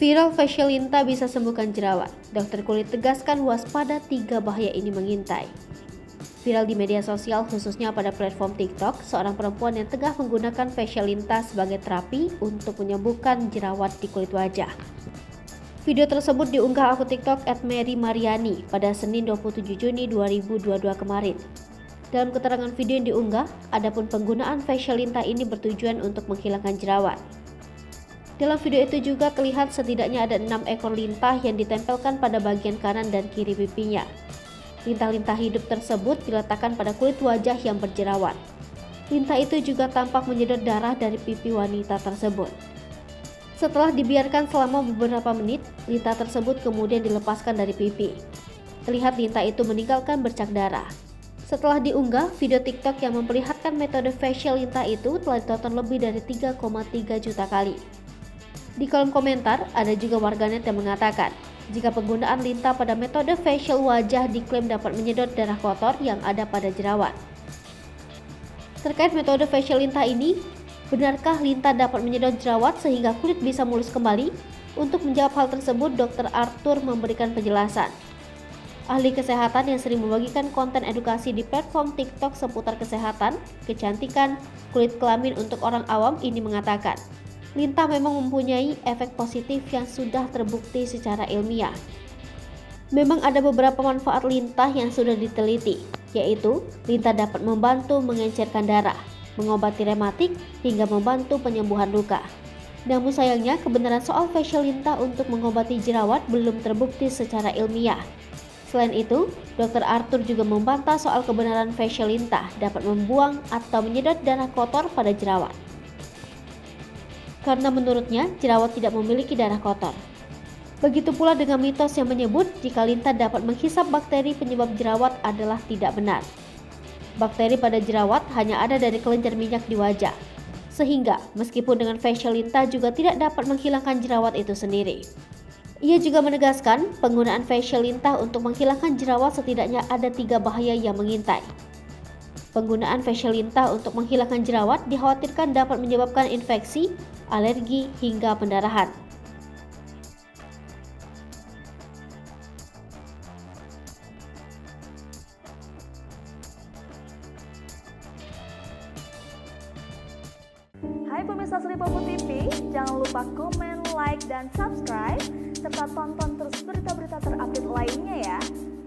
Viral facial Linta bisa sembuhkan jerawat. Dokter kulit tegaskan waspada 3 bahaya ini mengintai. Viral di media sosial khususnya pada platform TikTok, seorang perempuan yang tengah menggunakan facial Linta sebagai terapi untuk menyembuhkan jerawat di kulit wajah. Video tersebut diunggah akun TikTok @marymariani pada Senin 27 Juni 2022 kemarin. Dalam keterangan video yang diunggah, adapun penggunaan facial Linta ini bertujuan untuk menghilangkan jerawat. Dalam video itu juga terlihat setidaknya ada 6 ekor lintah yang ditempelkan pada bagian kanan dan kiri pipinya. Lintah-lintah hidup tersebut diletakkan pada kulit wajah yang berjerawat. Lintah itu juga tampak menyedot darah dari pipi wanita tersebut. Setelah dibiarkan selama beberapa menit, lintah tersebut kemudian dilepaskan dari pipi. Terlihat lintah itu meninggalkan bercak darah. Setelah diunggah, video TikTok yang memperlihatkan metode facial Linta itu telah ditonton lebih dari 3,3 juta kali. Di kolom komentar, ada juga warganet yang mengatakan, jika penggunaan Linta pada metode facial wajah diklaim dapat menyedot darah kotor yang ada pada jerawat. Terkait metode facial Linta ini, benarkah Linta dapat menyedot jerawat sehingga kulit bisa mulus kembali? Untuk menjawab hal tersebut, Dr. Arthur memberikan penjelasan. Ahli kesehatan yang sering membagikan konten edukasi di platform TikTok seputar kesehatan, kecantikan, kulit kelamin untuk orang awam ini mengatakan, Linta memang mempunyai efek positif yang sudah terbukti secara ilmiah. Memang ada beberapa manfaat lintah yang sudah diteliti, yaitu lintah dapat membantu mengencerkan darah, mengobati rematik, hingga membantu penyembuhan luka. Namun sayangnya kebenaran soal facial lintah untuk mengobati jerawat belum terbukti secara ilmiah. Selain itu, Dr. Arthur juga membantah soal kebenaran facial lintah dapat membuang atau menyedot darah kotor pada jerawat. Karena menurutnya, jerawat tidak memiliki darah kotor. Begitu pula dengan mitos yang menyebut jika Linta dapat menghisap bakteri penyebab jerawat adalah tidak benar. Bakteri pada jerawat hanya ada dari kelenjar minyak di wajah. Sehingga, meskipun dengan facial Linta juga tidak dapat menghilangkan jerawat itu sendiri. Ia juga menegaskan penggunaan facial Linta untuk menghilangkan jerawat setidaknya ada 3 bahaya yang mengintai. Penggunaan facial Linta untuk menghilangkan jerawat dikhawatirkan dapat menyebabkan infeksi, alergi, hingga pendarahan. Hai pemirsa Sri Popo TV, jangan lupa komen, like, dan subscribe, serta tonton terus berita-berita